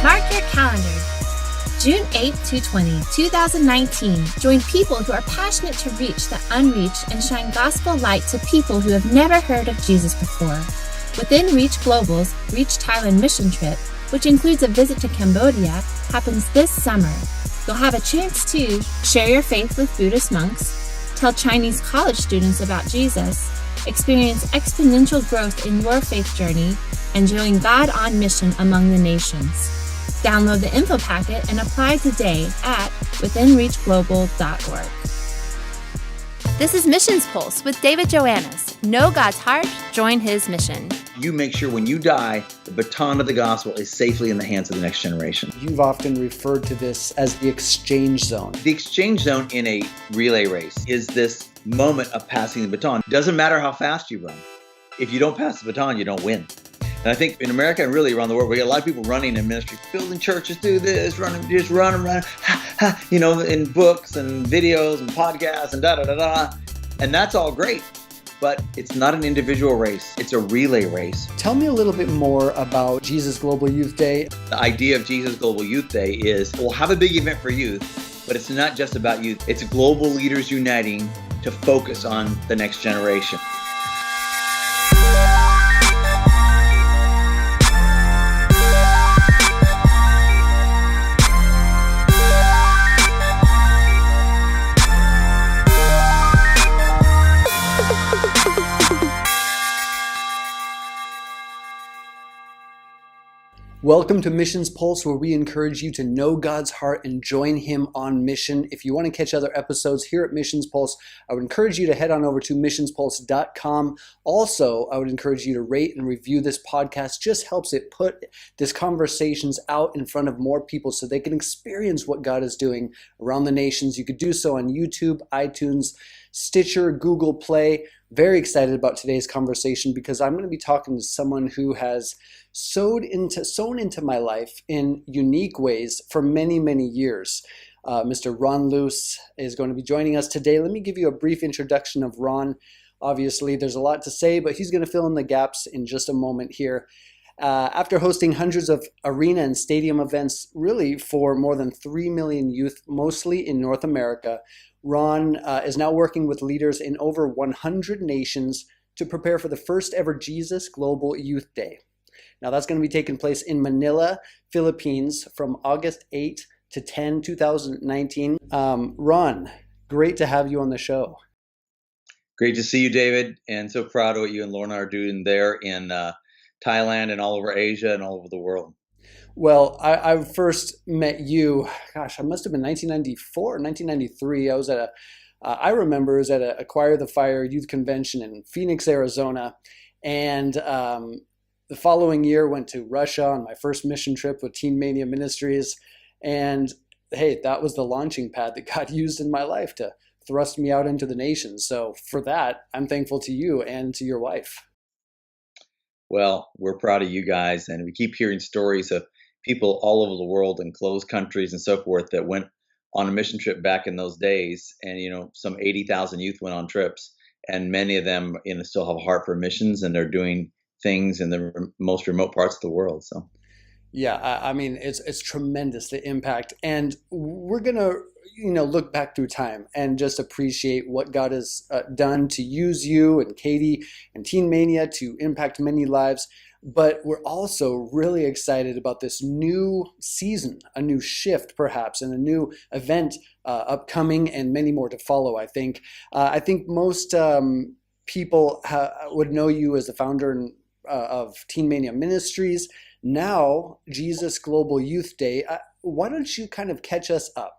Mark your calendar. June 8 to 20, 2019. Join people who are passionate to reach the unreached and shine gospel light to people who have never heard of Jesus before. Within Reach Global's Reach Thailand mission trip, which includes a visit to Cambodia, happens this summer. You'll have a chance to share your faith with Buddhist monks, tell Chinese college students about Jesus, experience exponential growth in your faith journey, and join God on mission among the nations. Download the info packet and apply today at withinreachglobal.org. This is Missions Pulse with David Joannis. Know God's heart, join his mission. You make sure when you die, the baton of the gospel is safely in the hands of the next generation. You've often referred to this as the exchange zone. The exchange zone in a relay race is this moment of passing the baton. Doesn't matter how fast you run. If you don't pass the baton, you don't win. And I think in America and really around the world, we get a lot of people running in ministry, building churches, do this, running, just run, in books and videos and podcasts and da-da-da-da. And that's all great, but it's not an individual race. It's a relay race. Tell me a little bit more about Jesus Global Youth Day. The idea of Jesus Global Youth Day is we'll have a big event for youth, but it's not just about youth. It's global leaders uniting to focus on the next generation. Welcome to Missions Pulse, where we encourage you to know God's heart and join Him on mission. If you want to catch other episodes here at Missions Pulse, I would encourage you to head on over to missionspulse.com. Also, I would encourage you to rate and review this podcast. Just helps it put these conversations out in front of more people so they can experience what God is doing around the nations. You could do so on YouTube, iTunes, Stitcher, Google Play. Very excited about today's conversation because I'm going to be talking to someone who has sown into my life in unique ways for many, many years. Mr. Ron Luce is going to be joining us today. Let me give you a brief introduction of Ron. Obviously, there's a lot to say, but he's going to fill in the gaps in just a moment here. After hosting hundreds of arena and stadium events, really for more than 3 million youth, mostly in North America, Ron is now working with leaders in over 100 nations to prepare for the first ever Jesus Global Youth Day. Now that's going to be taking place in Manila, Philippines from August 8 to 10, 2019. Ron, great to have you on the show. Great to see you, David, and so proud of what you and Lorna are doing there in Thailand and all over Asia and all over the world. Well, I first met you, I must have been 1994, 1993. I remember it was at a Acquire the Fire youth convention in Phoenix, Arizona. And the following year went to Russia on my first mission trip with Teen Mania Ministries. And hey, that was the launching pad that God used in my life to thrust me out into the nations. So for that, I'm thankful to you and to your wife. Well, we're proud of you guys, and we keep hearing stories of people all over the world in closed countries and so forth that went on a mission trip back in those days. And, some 80,000 youth went on trips, and many of them, still have a heart for missions, and they're doing things in the most remote parts of the world. So, yeah, I mean, it's tremendous, the impact. And we're going to, look back through time and just appreciate what God has done to use you and Katie and Teen Mania to impact many lives. But we're also really excited about this new season, a new shift perhaps, and a new event upcoming and many more to follow, I think. I think most people would know you as the founder of Teen Mania Ministries. Now, Jesus Global Youth Day. Why don't you kind of catch us up?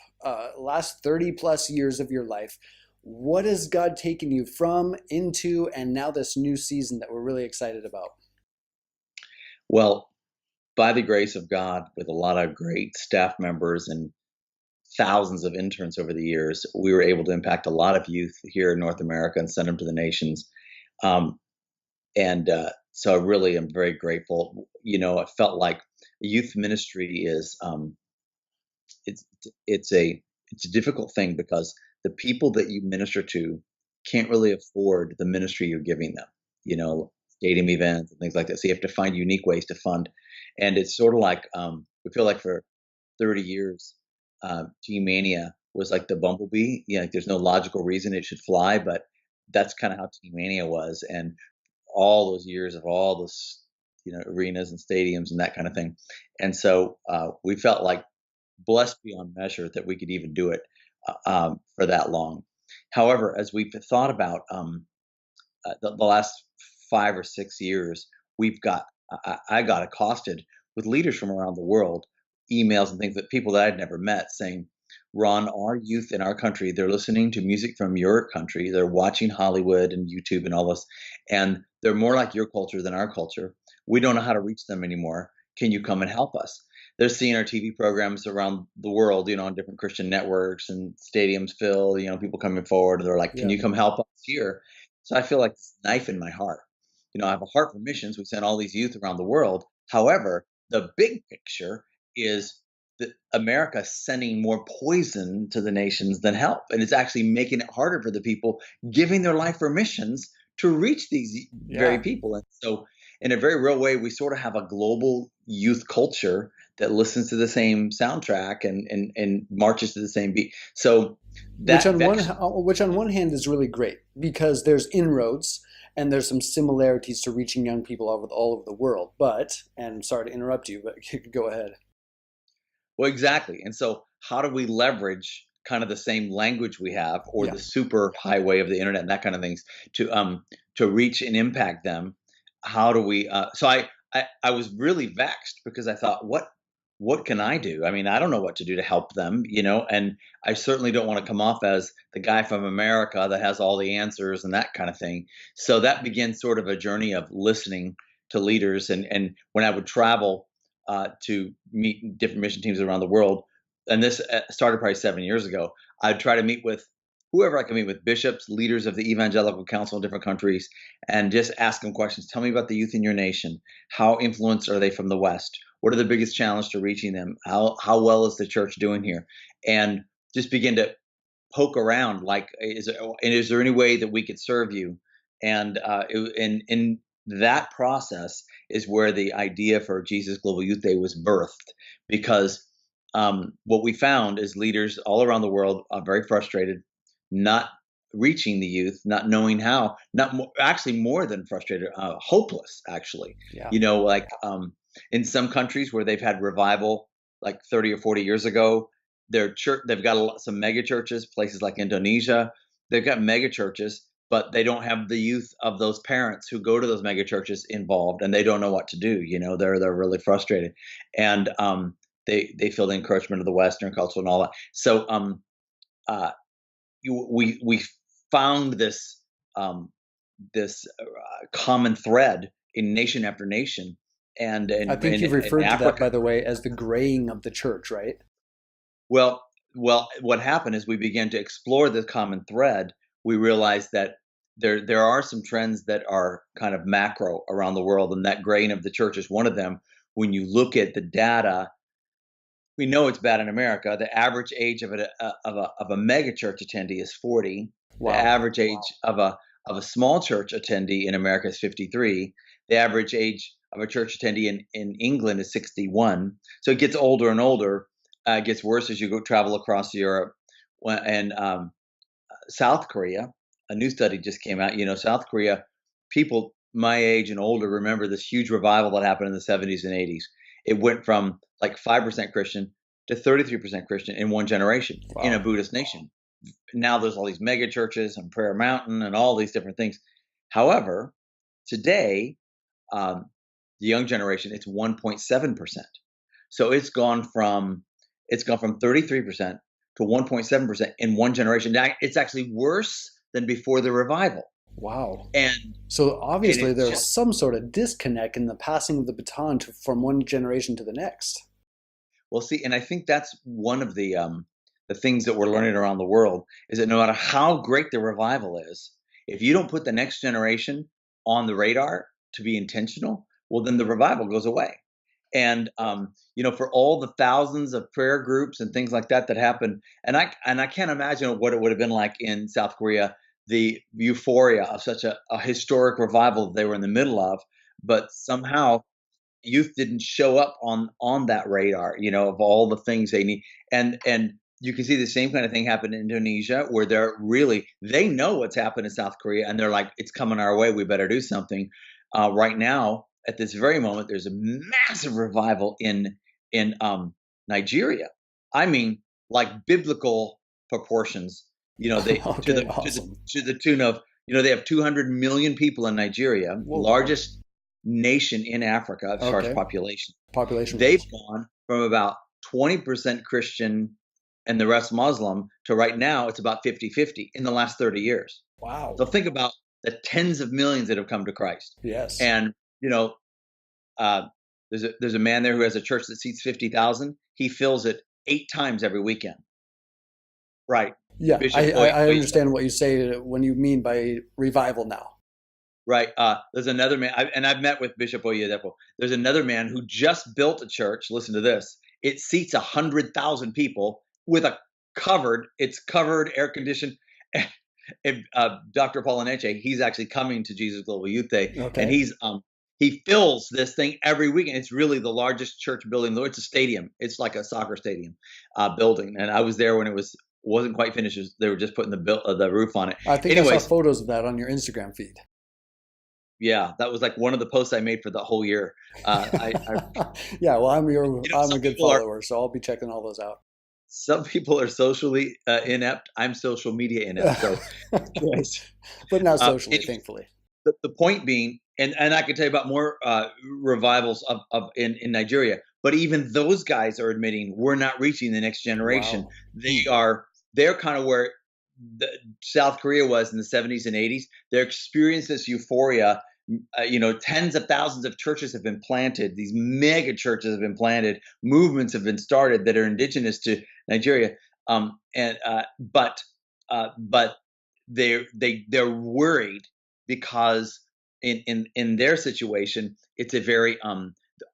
Last 30 plus years of your life. What has God taken you from, into, and now this new season that we're really excited about? Well, by the grace of God, with a lot of great staff members and thousands of interns over the years, we were able to impact a lot of youth here in North America and send them to the nations. So I really am very grateful. It felt like youth ministry is it's a difficult thing because the people that you minister to can't really afford the ministry you're giving them. Stadium events and things like that. So you have to find unique ways to fund. And it's sort of like we feel like for 30 years, Teen Mania was like the bumblebee. Like there's no logical reason it should fly, but that's kind of how Teen Mania was. And all those years of all those, arenas and stadiums and that kind of thing. And so we felt like blessed beyond measure that we could even do it for that long. However, as we've thought about the last 5 or 6 years, I got accosted with leaders from around the world, emails and things that people that I'd never met saying, Ron, our youth in our country, they're listening to music from your country. They're watching Hollywood and YouTube and all this, and they're more like your culture than our culture. We don't know how to reach them anymore. Can you come and help us? They're seeing our TV programs around the world, on different Christian networks and stadiums fill, people coming forward. And they're like, can Yeah. you come help us here? So I feel like this knife in my heart. I have a heart for missions. We send all these youth around the world. However, the big picture is that America sending more poison to the nations than help. And it's actually making it harder for the people giving their life for missions to reach these very people. And so in a very real way, we sort of have a global youth culture that listens to the same soundtrack and marches to the same beat. So that which on one hand is really great because there's inroads and there's some similarities to reaching young people all over the world. But, and sorry to interrupt you, but you could go ahead. Well, exactly. And so how do we leverage kind of the same language we have or the super highway of the internet and that kind of things to reach and impact them? How do we so I was really vexed because I thought, what can I do? I mean, I don't know what to do to help them, and I certainly don't want to come off as the guy from America that has all the answers and that kind of thing. So that began sort of a journey of listening to leaders. And when I would travel to meet different mission teams around the world, and this started probably 7 years ago, I'd try to meet with whoever I can meet with, bishops, leaders of the evangelical council in different countries, and just ask them questions. Tell me about the youth in your nation. How influenced are they from the West? What are the biggest challenges to reaching them? How well is the church doing here? And just begin to poke around, like, is there any way that we could serve you? And in that process is where the idea for Jesus Global Youth Day was birthed, because what we found is leaders all around the world are very frustrated, not reaching the youth, not knowing how, actually more than frustrated, hopeless, actually. Like in some countries where they've had revival like 30 or 40 years ago, they've got some mega churches, places like Indonesia, they've got mega churches, but they don't have the youth of those parents who go to those mega churches involved, and they don't know what to do. They're really frustrated, and they feel the encouragement of the Western culture and all that. So we found this common thread in nation after nation, and I think you've referred to that, by the way, as the graying of the church, right? Well, what happened is we began to explore the common thread. We realized that there are some trends that are kind of macro around the world, and that graying of the church is one of them. When you look at the data, we know it's bad in America. The average age of a mega church attendee is 40. Wow. The average age of a small church attendee in America is 53. The average age of a church attendee in England is 61. So it gets older and older. It gets worse as you go travel across Europe. And South Korea, a new study just came out. South Korea, people my age and older remember this huge revival that happened in the 70s and 80s. It went from like 5% Christian to 33% Christian in one generation. Wow. In a Buddhist nation. Now there's all these mega churches and Prayer Mountain and all these different things. However, today, the young generation, it's 1.7%. So it's gone from 33% to 1.7% in one generation. Now, it's actually worse than before the revival. Wow. And so obviously there's some sort of disconnect in the passing of the baton from one generation to the next. Well, see, and I think that's one of the things that we're learning around the world is that no matter how great the revival is, if you don't put the next generation on the radar to be intentional, well, then the revival goes away. And for all the thousands of prayer groups and things like that happen, and I can't imagine what it would have been like in South Korea, the euphoria of such a historic revival that they were in the middle of, but somehow youth didn't show up on that radar, of all the things they need. And you can see the same kind of thing happen in Indonesia, where they know what's happened in South Korea, and they're like, it's coming our way, we better do something. Right now, at this very moment, there's a massive revival in Nigeria. I mean, like biblical proportions. Okay, awesome. To the tune of, they have 200 million people in Nigeria, Whoa. largest nation in Africa as far as population. They've gone from about 20% Christian and the rest Muslim to right now it's about 50-50 in the last 30 years. Wow. So think about the tens of millions that have come to Christ. Yes. And there's a man there who has a church that seats 50,000. He fills it 8 times every weekend. Right. Yeah, I understand what you say when you mean by revival now. Right. There's another man, and I've met with Bishop Oyedepo. There's another man who just built a church. Listen to this. It seats 100,000 people with it's covered, air conditioned. And, Dr. Paul Aneche, he's actually coming to Jesus Global Youth Day, and he fills this thing every weekend. It's really the largest church building. It's a stadium. It's like a soccer stadium building. And I was there when it wasn't quite finished. They were just putting the roof on it. I think I saw photos of that on your Instagram feed. Yeah, that was like one of the posts I made for the whole year. Yeah, well, I'm a good follower, so I'll be checking all those out. Some people are socially inept. I'm social media inept. So, but not socially, thankfully. The point being, and I can tell you about more revivals in Nigeria, but even those guys are admitting we're not reaching the next generation. Wow. They're kind of where South Korea was in the 70s and 80s. They're experiencing this euphoria. Tens of thousands of churches have been planted. These mega churches have been planted. Movements have been started that are indigenous to Nigeria. But they're worried because in their situation, it's a very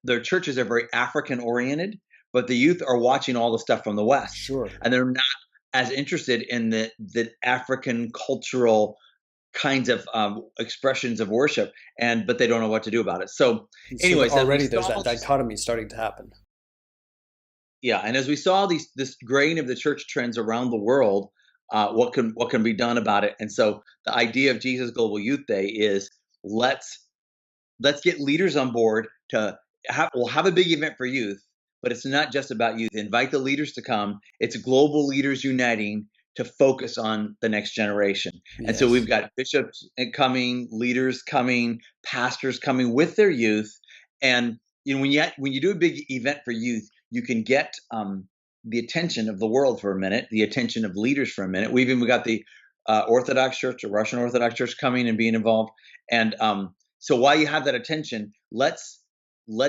their churches are very African oriented, but the youth are watching all the stuff from the West. Sure. And they're not as interested in the African cultural kinds of expressions of worship, but they don't know what to do about it. So anyways, already there's that dichotomy starting to happen. Yeah, and as we saw this graying of the church trends around the world, what can be done about it? And so the idea of Jesus Global Youth Day is let's get leaders on board we'll have a big event for youth, but it's not just about youth. Invite the leaders to come. It's global leaders uniting to focus on the next generation. Yes. And so we've got bishops coming, leaders coming, pastors coming with their youth. And when you do a big event for youth, you can get the attention of the world for a minute, the attention of leaders for a minute. We got the Orthodox Church, the Russian Orthodox Church coming and being involved. And so while you have that attention, let's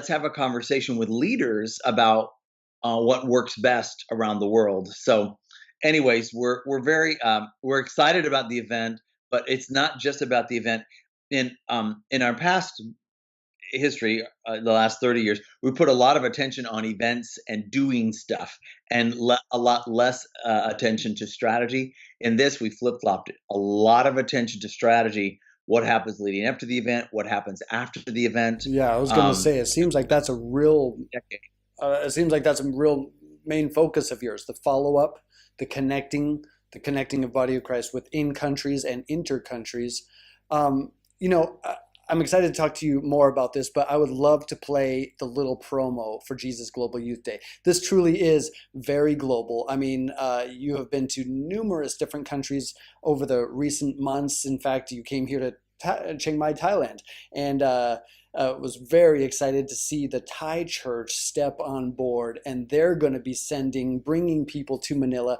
have a conversation with leaders about what works best around the world. So anyways, we're very we're excited about the event, but it's not just about the event. In our past history, the last 30 years, we put a lot of attention on events and doing stuff, and a lot less attention to strategy. In this, we flip-flopped it. A lot of attention to strategy. What happens leading up to the event? What happens after the event? Yeah, I was going to say, it seems like that's a real. It seems like that's a real main focus of yours: the follow-up, the connecting of body of Christ within countries and inter-countries. I'm excited to talk to you more about this, but I would love to play the little promo for Jesus Global Youth Day. This truly is very global. I mean, you have been to numerous different countries over the recent months. In fact, you came here to Chiang Mai, Thailand, and was very excited to see the Thai church step on board, and they're going to be bringing people to Manila.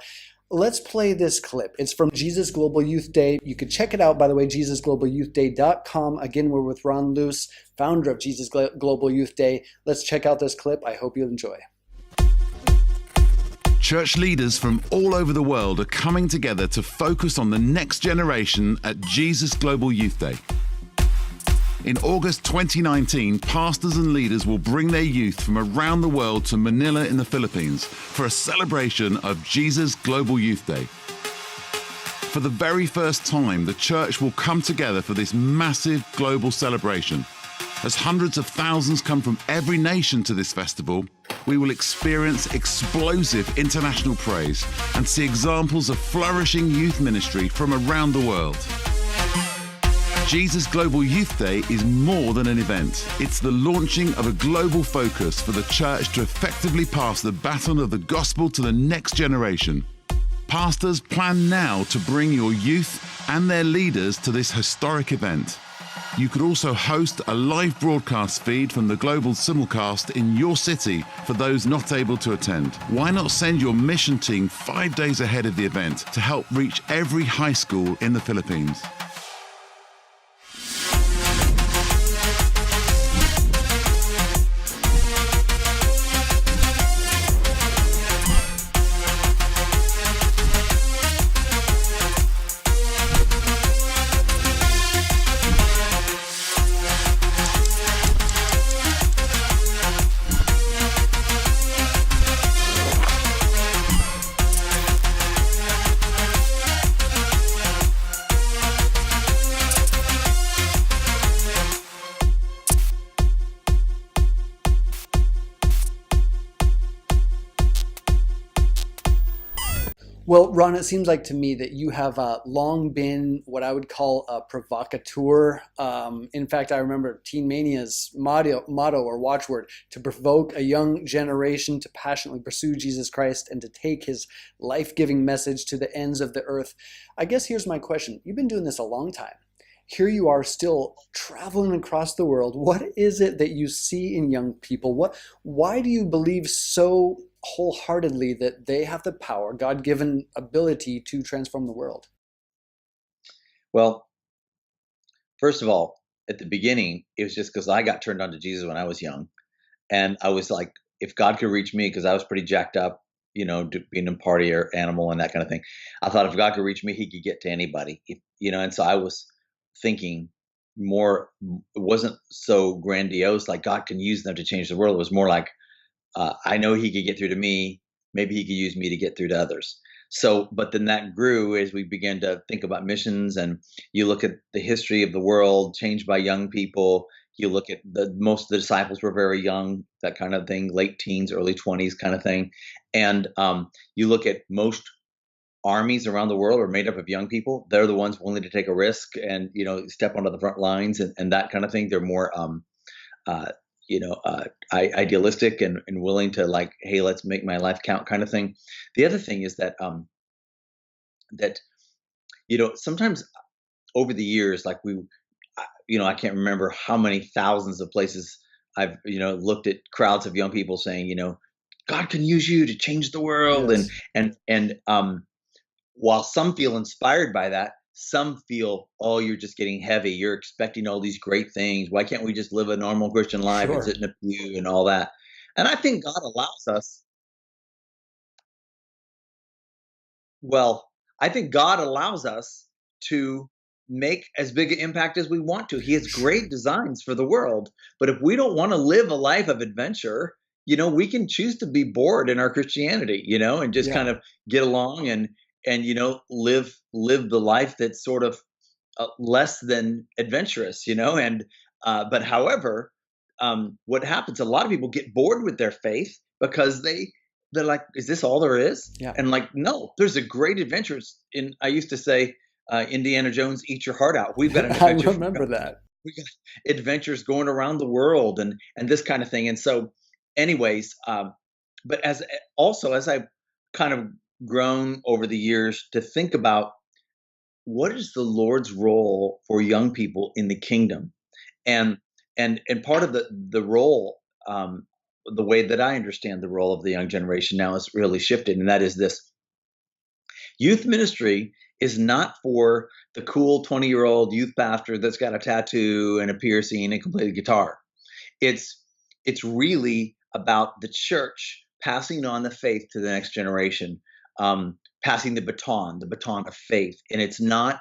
Let's play this clip. It's from Jesus Global Youth Day. You can check it out, by the way, JesusGlobalYouthDay.com. Again, we're with Ron Luce, founder of Jesus Global Youth Day. Let's check out this clip. I hope you'll enjoy. Church leaders from all over the world are coming together to focus on the next generation at Jesus Global Youth Day. In August 2019, pastors and leaders will bring their youth from around the world to Manila in the Philippines for a celebration of Jesus Global Youth Day. For the very first time, the church will come together for this massive global celebration. As hundreds of thousands come from every nation to this festival, we will experience explosive international praise and see examples of flourishing youth ministry from around the world. Jesus Global Youth Day is more than an event. It's the launching of a global focus for the church to effectively pass the baton of the gospel to the next generation. Pastors, plan now to bring your youth and their leaders to this historic event. You could also host a live broadcast feed from the global simulcast in your city for those not able to attend. Why not send your mission team 5 days ahead of the event to help reach every high school in the Philippines? Well, Ron, it seems like to me that you have long been what I would call a provocateur. In fact, I remember Teen Mania's motto or watchword, to provoke a young generation to passionately pursue Jesus Christ and to take his life-giving message to the ends of the earth. I guess here's my question. You've been doing this a long time. Here you are still traveling across the world. What is it that you see in young people? Why do you believe so wholeheartedly that they have the power, God-given ability to transform the world? Well, first of all, at the beginning, it was just because I got turned on to Jesus when I was young. And I was like, if God could reach me, because I was pretty jacked up, being a partier animal and that kind of thing. I thought if God could reach me, he could get to anybody, and so I was thinking more, it wasn't so grandiose, like God can use them to change the world. It was more like, I know he could get through to me. Maybe he could use me to get through to others. So, but then that grew as we began to think about missions, and you look at the history of the world changed by young people. You look at most of the disciples were very young, that kind of thing, late teens, early 20s kind of thing. And you look at most armies around the world are made up of young people. They're the ones willing to take a risk and, step onto the front lines and that kind of thing. They're more, idealistic and willing to, like, hey, let's make my life count kind of thing. The other thing is that, sometimes over the years, like I can't remember how many thousands of places I've, looked at crowds of young people saying, God can use you to change the world. Yes. And while some feel inspired by that, some feel, oh, you're just getting heavy. You're expecting all these great things. Why can't we just live a normal Christian life Sure. and sit in a pew and all that? And I think God allows us. Well, I think God allows us to make as big an impact as we want to. He has great designs for the world. But if we don't want to live a life of adventure, we can choose to be bored in our Christianity, and just Yeah. kind of get along and live the life that's sort of less than adventurous, and but however, what happens, a lot of people get bored with their faith because they're like, is this all there is? Yeah. And like, no, there's a great adventure in, I used to say, Indiana Jones, eat your heart out. We've got an I adventure. remember that. We got adventures going around the world and this kind of thing. And so anyways, but as I've kind of grown over the years to think about what is the Lord's role for young people in the kingdom, and part of the role, the way that I understand the role of the young generation now has really shifted, and that is this: youth ministry is not for the cool 20-year-old youth pastor that's got a tattoo and a piercing and can play the guitar. It's really about the church passing on the faith to the next generation, passing the baton of faith. And it's not,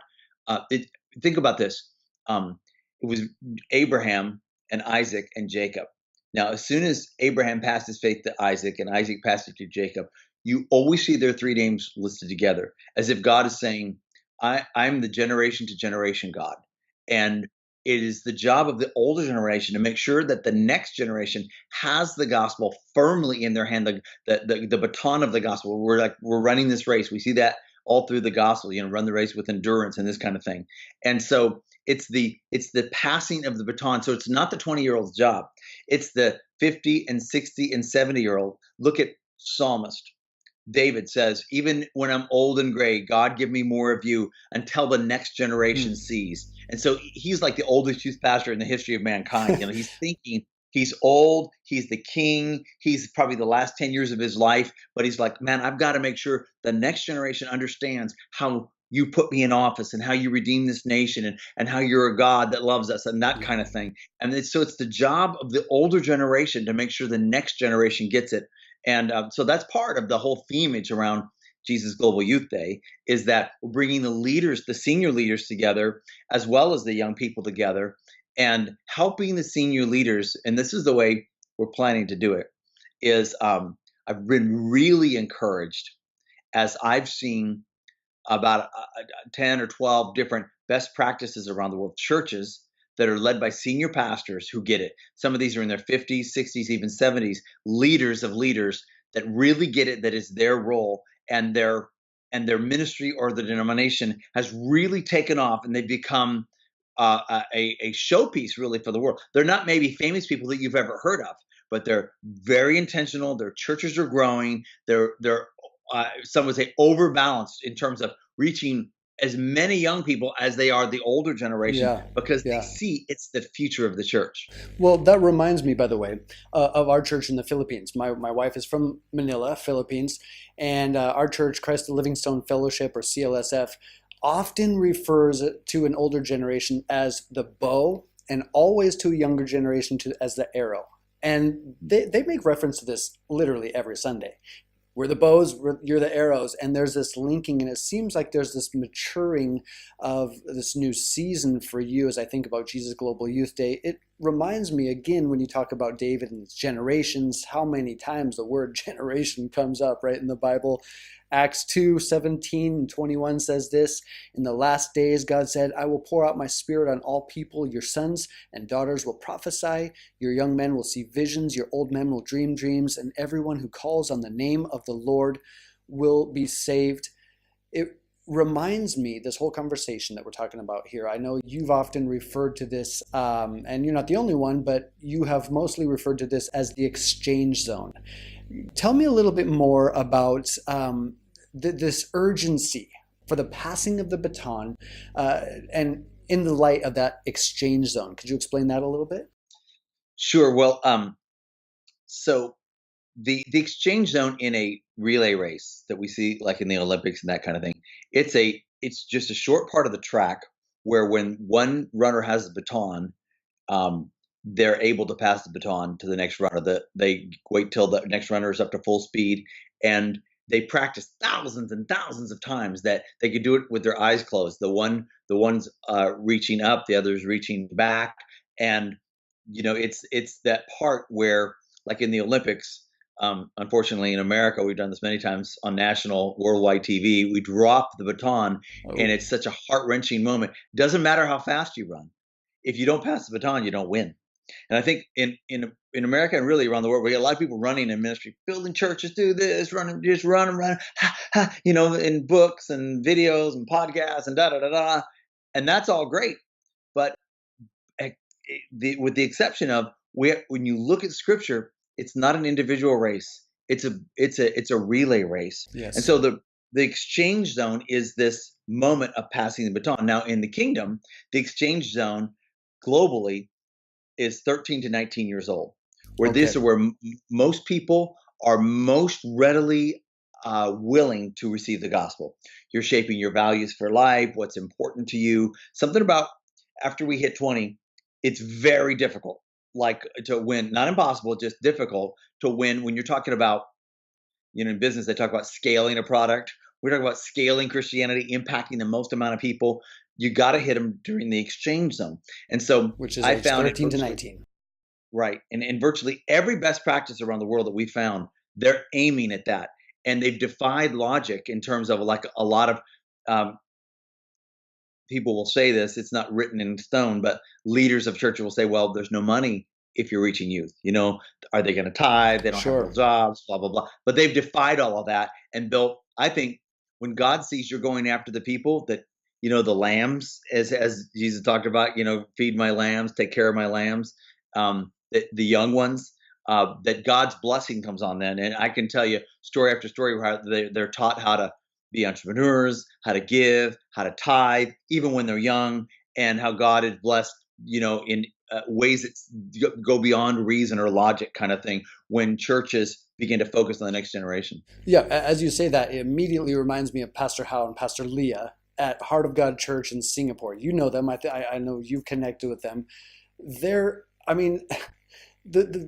think about this. It was Abraham and Isaac and Jacob. Now, as soon as Abraham passed his faith to Isaac and Isaac passed it to Jacob, you always see their three names listed together, as if God is saying, I'm the generation to generation God. And it is the job of the older generation to make sure that the next generation has the gospel firmly in their hand, the baton of the gospel. We're running this race. We see that all through the gospel, run the race with endurance and this kind of thing. And so it's the passing of the baton. So it's not the 20-year-old's job. It's the 50 and 60 and 70-year-old. Look at Psalmist. David says, even when I'm old and gray, God, give me more of you until the next generation sees. And so he's like the oldest youth pastor in the history of mankind. He's thinking he's old, he's the king, he's probably the last 10 years of his life, but he's like, man, I've got to make sure the next generation understands how you put me in office and how you redeem this nation and how you're a God that loves us and that kind of thing. And so it's the job of the older generation to make sure the next generation gets it. And so that's part of the whole themage around Jesus Global Youth Day, is that we're bringing the leaders, the senior leaders together, as well as the young people together, and helping the senior leaders. And this is the way we're planning to do it, is I've been really encouraged as I've seen about 10 or 12 different best practices around the world, churches that are led by senior pastors who get it. Some of these are in their 50s, 60s, even 70s, leaders of leaders that really get it, that is their role, and their ministry or the denomination has really taken off, and they've become a showpiece really for the world. They're not maybe famous people that you've ever heard of, but they're very intentional. Their churches are growing. They're some would say overbalanced in terms of reaching as many young people as they are the older generation, because they see it's the future of the church. Well, that reminds me, by the way, of our church in the Philippines. My wife is from Manila, Philippines, and our church, Christ the Living Stone Fellowship, or CLSF, often refers to an older generation as the bow, and always to a younger generation as the arrow. And they make reference to this literally every Sunday. We're the bows, you're the arrows. And there's this linking, and it seems like there's this maturing of this new season for you as I think about Jesus Global Youth Day. It reminds me again, when you talk about David and his generations, how many times the word generation comes up right in the Bible. Acts 2:17-21 says this: in the last days, God said, I will pour out my spirit on all people. Your sons and daughters will prophesy. Your young men will see visions. Your old men will dream dreams. And everyone who calls on the name of the Lord will be saved. It reminds me, this whole conversation that we're talking about here, I know you've often referred to this, and you're not the only one, but you have mostly referred to this as the exchange zone. Tell me a little bit more about this urgency for the passing of the baton, and in the light of that exchange zone. Could you explain that a little bit? Sure. Well, so the exchange zone in a relay race that we see like in the Olympics and that kind of thing, it's just a short part of the track where when one runner has the baton, they're able to pass the baton to the next runner. They wait till the next runner is up to full speed, and they practice thousands and thousands of times that they could do it with their eyes closed. The one's reaching up, the other's reaching back, and it's that part where, like in the Olympics, unfortunately in America, we've done this many times on national worldwide TV. We drop the baton, and it's such a heart-wrenching moment. Doesn't matter how fast you run. If you don't pass the baton, you don't win. And I think in America and really around the world, we get a lot of people running in ministry, building churches, do this, just run and run, in books and videos and podcasts and da-da-da-da. And that's all great. But with the exception of when you look at Scripture, it's not an individual race. It's a relay race. Yes. And so the exchange zone is this moment of passing the baton. Now, in the kingdom, the exchange zone globally is 13 to 19 years old, where this is where most people are most readily willing to receive the gospel. You're shaping your values for life, what's important to you. Something about after we hit 20, it's very difficult, like to win, not impossible, just difficult to win when you're talking about, in business, they talk about scaling a product. We're talking about scaling Christianity, impacting the most amount of people. You got to hit them during the exchange zone. And so which is I found 13 to 19. Right. And virtually every best practice around the world that we found, they're aiming at that. And they've defied logic in terms of like a lot of people will say this, it's not written in stone, but leaders of churches will say, well, there's no money if you're reaching youth. Are they going to tithe? They don't have real jobs, blah, blah, blah. But they've defied all of that and built, I think, when God sees you're going after the people that, the lambs, as Jesus talked about, feed my lambs, take care of my lambs, the young ones, that God's blessing comes on them. And I can tell you story after story where they're taught how to be entrepreneurs, how to give, how to tithe, even when they're young, and how God is blessed, in ways that go beyond reason or logic kind of thing when churches begin to focus on the next generation. Yeah, as you say that, it immediately reminds me of Pastor Howe and Pastor Leah at Heart of God Church in Singapore. You know them. I know you've connected with them. The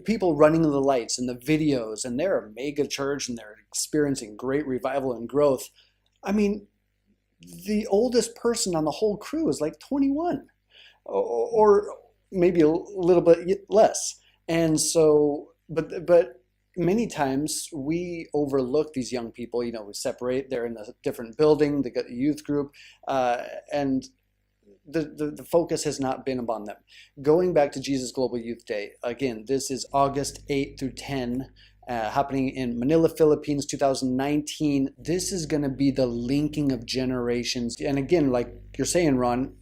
people running the lights and the videos, and they're a mega church and they're experiencing great revival and growth. I mean, the oldest person on the whole crew is like 21 or maybe a little bit less. And so, but many times we overlook these young people. We separate, they're in a different building, they got a youth group, and the focus has not been upon them. Going back to Jesus Global Youth Day, again, this is August 8 through 10, happening in Manila, Philippines, 2019. This is going to be the linking of generations. And again, like you're saying, Ron,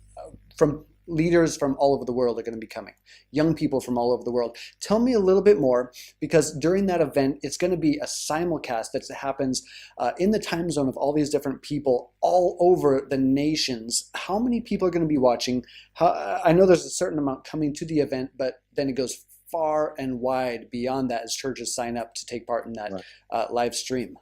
from leaders from all over the world are going to be coming. Young people from all over the world. Tell me a little bit more, because during that event, it's going to be a simulcast that happens in the time zone of all these different people all over the nations. How many people are going to be watching? I know there's a certain amount coming to the event, but then it goes far and wide beyond that as churches sign up to take part in that live stream.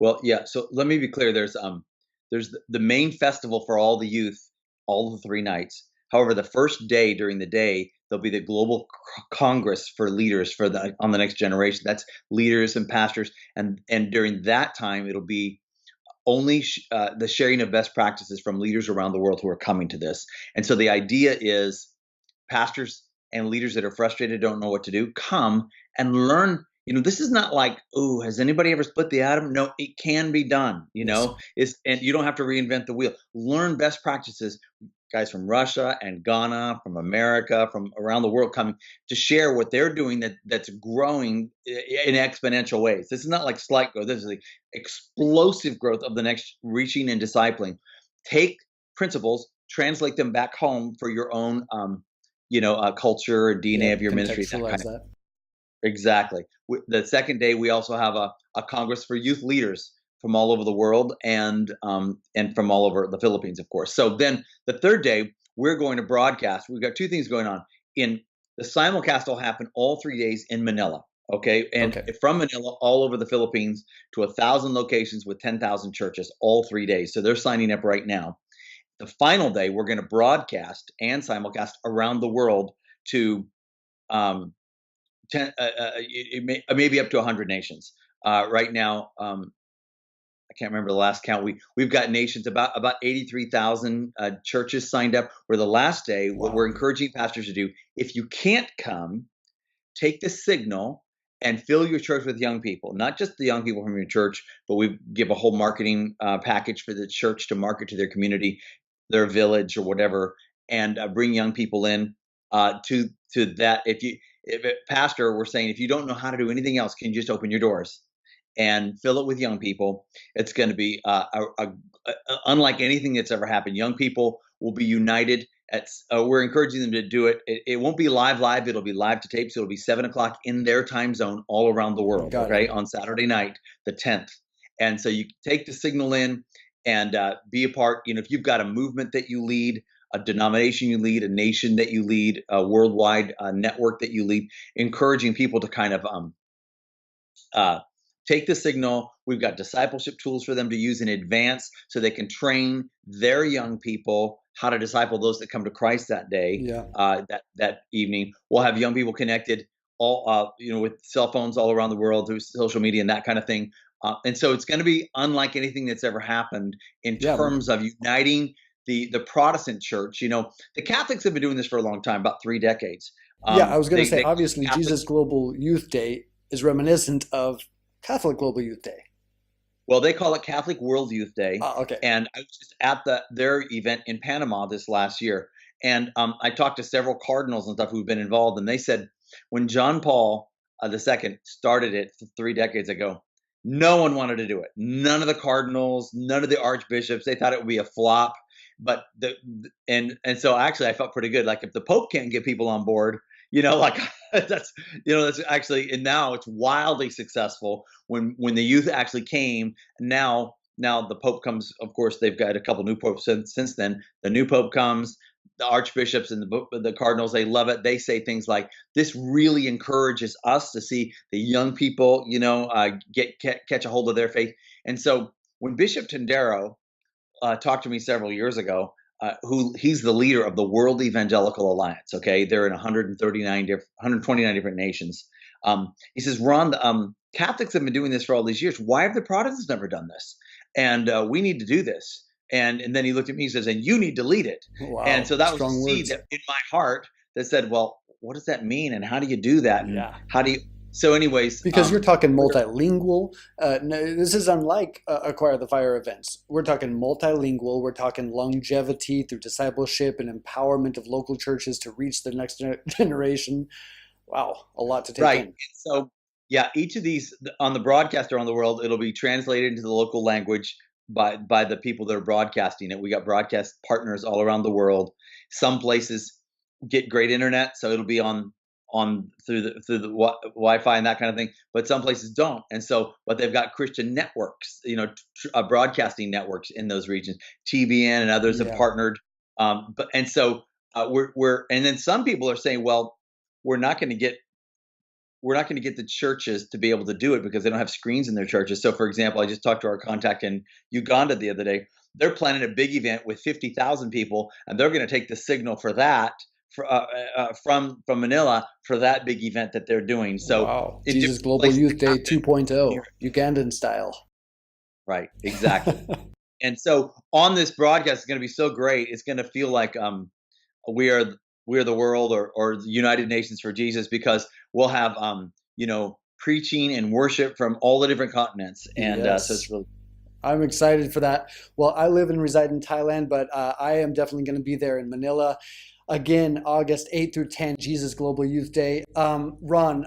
Well, yeah. So let me be clear. There's the main festival for all the youth, all the 3 nights. However, the first day during the day, there'll be the global congress for leaders on the next generation. That's leaders and pastors. And during that time, it'll be only the sharing of best practices from leaders around the world who are coming to this. And so the idea is pastors and leaders that are frustrated, don't know what to do, come and learn. This is not like, oh, has anybody ever split the atom? No, it can be done, and you don't have to reinvent the wheel. Learn best practices. Guys from Russia and Ghana, from America, from around the world coming to share what they're doing that's growing in exponential ways. This is not like slight growth. This is the explosive growth of the next reaching and discipling. Take principles, translate them back home for your own, culture and DNA of your ministry. That. Exactly. The second day, we also have a Congress for youth leaders from all over the world and from all over the Philippines, of course. So then the third day, we're going to broadcast. We've got 2 things going on. The simulcast will happen all 3 days in Manila. Okay. And from Manila, all over the Philippines to 1,000 locations with 10,000 churches, all 3 days. So they're signing up right now. The final day, we're going to broadcast and simulcast around the world to maybe up to 100 nations. Right now, I can't remember the last count. We've got nations, about 83,000 churches signed up. Where the last day, what we're encouraging pastors to do, if you can't come, take the signal and fill your church with young people. Not just the young people from your church, but we give a whole marketing package for the church to market to their community, their village, or whatever, and bring young people in to that. If a pastor, we're saying, if you don't know how to do anything else, can you just open your doors and fill it with young people? It's going to be unlike anything that's ever happened. Young people will be united. We're encouraging them to do it. It won't be live. It'll be live to tape. So it'll be 7:00 in their time zone all around the world. On Saturday night, the 10th. And so you take the signal in and be a part. If you've got a movement that you lead, a denomination you lead, a nation that you lead, a worldwide network that you lead, encouraging people to kind of take the signal. We've got discipleship tools for them to use in advance so they can train their young people how to disciple those that come to Christ that day, that evening. We'll have young people connected all, with cell phones all around the world through social media and that kind of thing. And so it's going to be unlike anything that's ever happened in terms of uniting the Protestant church. The Catholics have been doing this for a long time, about 3 decades. I was going to say, obviously, Jesus Global Youth Day is reminiscent of Catholic Global Youth Day. Well, they call it Catholic World Youth Day. Okay. And I was just at their event in Panama this last year. And I talked to several cardinals and stuff who've been involved. And they said when John Paul II started it 3 decades ago, no one wanted to do it. None of the cardinals, none of the archbishops. They thought it would be a flop. But and so actually I felt pretty good. Like if the Pope can't get people on board, like that's actually, and now it's wildly successful when the youth actually came. Now the Pope comes, of course, they've got a couple new popes since then. The new Pope comes, the archbishops and the cardinals, they love it. They say things like, this really encourages us to see the young people, catch a hold of their faith. And so when Bishop Tondero talked to me several years ago, he's the leader of the World Evangelical Alliance. Okay, they're in 129 different nations. He says, Ron, Catholics have been doing this for all these years. Why have the Protestants never done this? And we need to do this. And then he looked at me and says, and you need to lead it. Wow, and so that was strong the seed words in my heart that said, well, what does that mean? And how do you do that? And Yeah. how do you? So anyways, Because you're talking multilingual. No, this is unlike Acquire the Fire events. We're talking multilingual. We're talking longevity through discipleship and empowerment of local churches to reach the next generation. Wow, a lot to take right. in. So yeah, each of these on the broadcast around the world, it'll be translated into the local language by the people that are broadcasting it. We got broadcast partners all around the world. Some places get great internet, so it'll be on through the Wi-Fi and that kind of thing, but some places don't. And so, but they've got Christian networks, broadcasting networks in those regions. TBN and others have partnered. And then some people are saying, well, we're not going to get the churches to be able to do it because they don't have screens in their churches. So, for example, I just talked to our contact in Uganda the other day. They're planning a big event with 50,000 people, and they're going to take the signal for that from Manila for that big event that they're doing. So, wow. Jesus Global Youth Day 2.0, Ugandan style. Right, exactly. And so on this broadcast, it's going to be so great. It's going to feel like we are the world or the United Nations for Jesus, because we'll have preaching and worship from all the different continents. And so it's really. I'm excited for that. Well, I live and reside in Thailand, but I am definitely going to be there in Manila. Again, August 8th through 10th, Jesus Global Youth Day. Ron,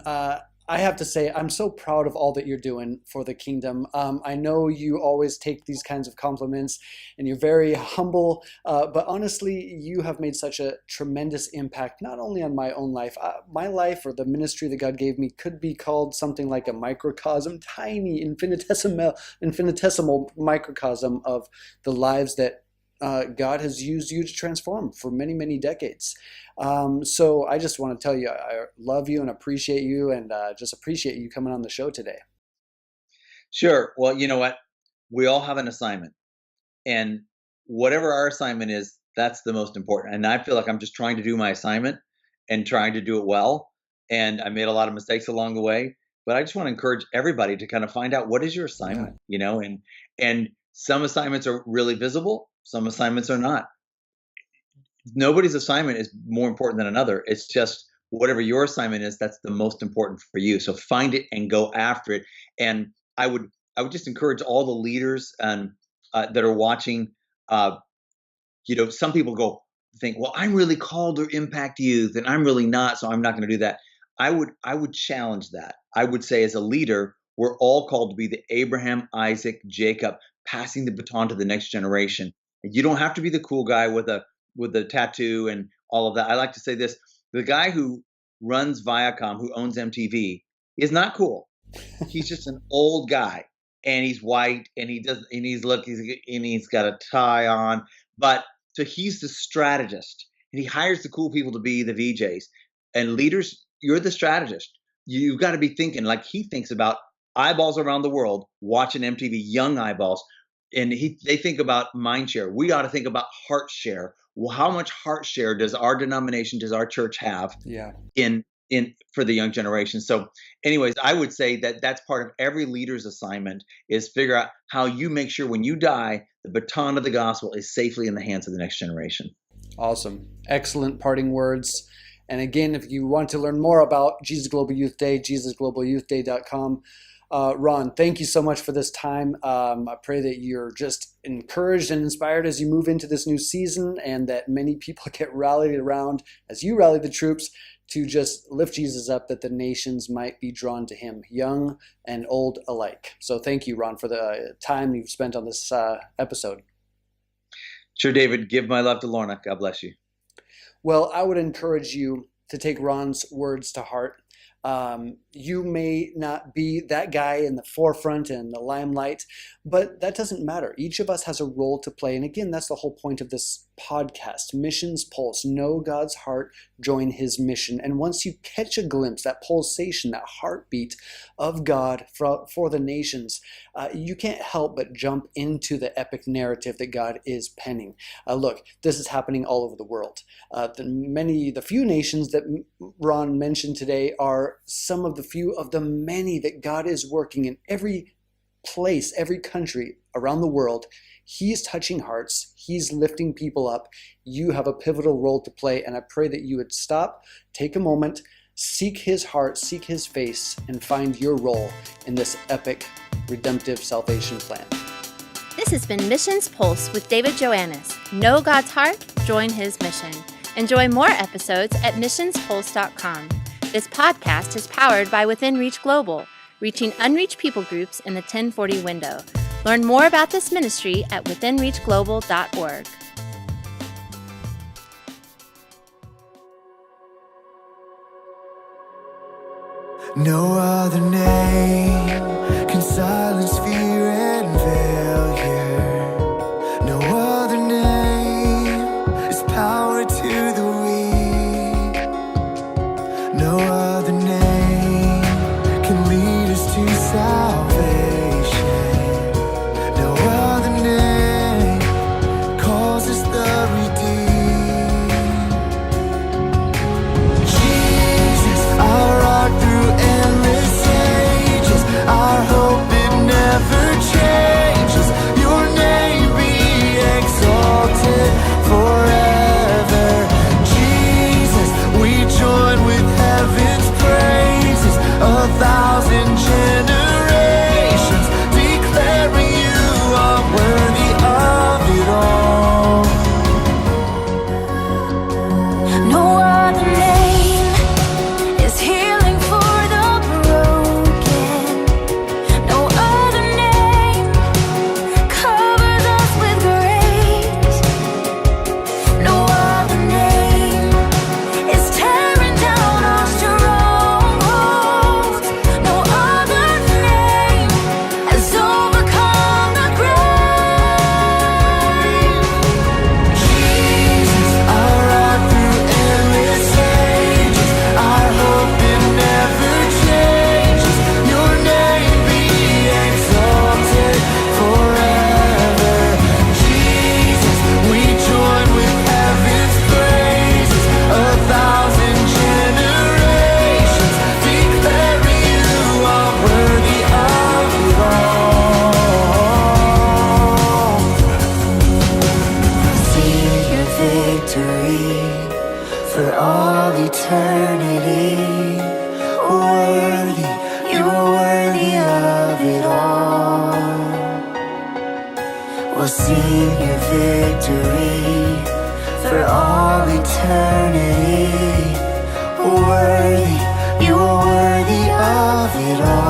I have to say, I'm so proud of all that you're doing for the kingdom. I know you always take these kinds of compliments and you're very humble, but honestly, you have made such a tremendous impact, not only on my own life. My life, or the ministry that God gave me, could be called something like a microcosm, tiny, infinitesimal microcosm of the lives that God has used you to transform for many, many decades. So I just want to tell you, I love you and appreciate you, and just appreciate you coming on the show today. Sure. Well, you know what? We all have an assignment, and whatever our assignment is, that's the most important. And I feel like I'm just trying to do my assignment and trying to do it well. And I made a lot of mistakes along the way, but I just want to encourage everybody to kind of find out, what is your assignment, and some assignments are really visible. Some assignments are not. Nobody's assignment is more important than another. It's just whatever your assignment is, that's the most important for you. So find it and go after it. And I would just encourage all the leaders and that are watching. Some people think, well, I'm really called to impact youth, and I'm really not, so I'm not going to do that. I would challenge that. I would say, as a leader, we're all called to be the Abraham, Isaac, Jacob, passing the baton to the next generation. You don't have to be the cool guy with a tattoo and all of that. I like to say this: the guy who runs Viacom, who owns MTV, is not cool. He's just an old guy, and he's white, and he's got a tie on. But so he's the strategist, and he hires the cool people to be the VJs. And leaders, you're the strategist. You've got to be thinking like he thinks about eyeballs around the world watching MTV, young eyeballs. And they think about mind share. We ought to think about heart share. Well, how much heart share does our denomination, does our church have in for the young generation? So anyways, I would say that that's part of every leader's assignment, is figure out how you make sure when you die, the baton of the gospel is safely in the hands of the next generation. Awesome. Excellent parting words. And again, if you want to learn more about Jesus Global Youth Day, JesusGlobalYouthDay.com. Ron, thank you so much for this time. I pray that you're just encouraged and inspired as you move into this new season, and that many people get rallied around as you rally the troops to just lift Jesus up, that the nations might be drawn to him, young and old alike. So thank you, Ron, for the time you've spent on this episode. Sure, David. Give my love to Lorna. God bless you. Well, I would encourage you to take Ron's words to heart. You may not be that guy in the forefront and the limelight, but that doesn't matter. Each of us has a role to play. And again, that's the whole point of this podcast, Missions Pulse. Know God's heart, join his mission. And once you catch a glimpse, that pulsation, that heartbeat of God for the nations, you can't help but jump into the epic narrative that God is penning. Look, this is happening all over the world. The few nations that Ron mentioned today are some of the few of the many that God is working in every place, every country around the world. He's touching hearts. He's lifting people up. You have a pivotal role to play, and I pray that you would stop, take a moment, seek his heart, seek his face, and find your role in this epic redemptive salvation plan. This has been Missions Pulse with David Joannis. Know God's heart, join his mission. Enjoy more episodes at missionspulse.com. This podcast is powered by Within Reach Global, reaching unreached people groups in the 1040 window. Learn more about this ministry at withinreachglobal.org. No other name can silence fear and failure. No other name is power to the weak. No other name can lead us to salvation. No other name calls us the redeemed. Jesus, our rock through endless ages, our hope it never changes. Your name be exalted forever. Jesus, we join with heaven's praises, 1,000 generations declaring you are worthy of it all. No other name is healing for the broken. No other name covers us with grace. No other name is tearing down our strongholds. No other name has overcome the grave. Jesus, our rock through endless ages, our hope it never changes. Your name be exalted forever. Jesus, we join with heaven's praises, 1,000 generations declaring you are worthy of it all. See your victory for all eternity. Worthy, you are worthy of it all. We'll sing your victory for all eternity. Worthy, you are worthy of it all.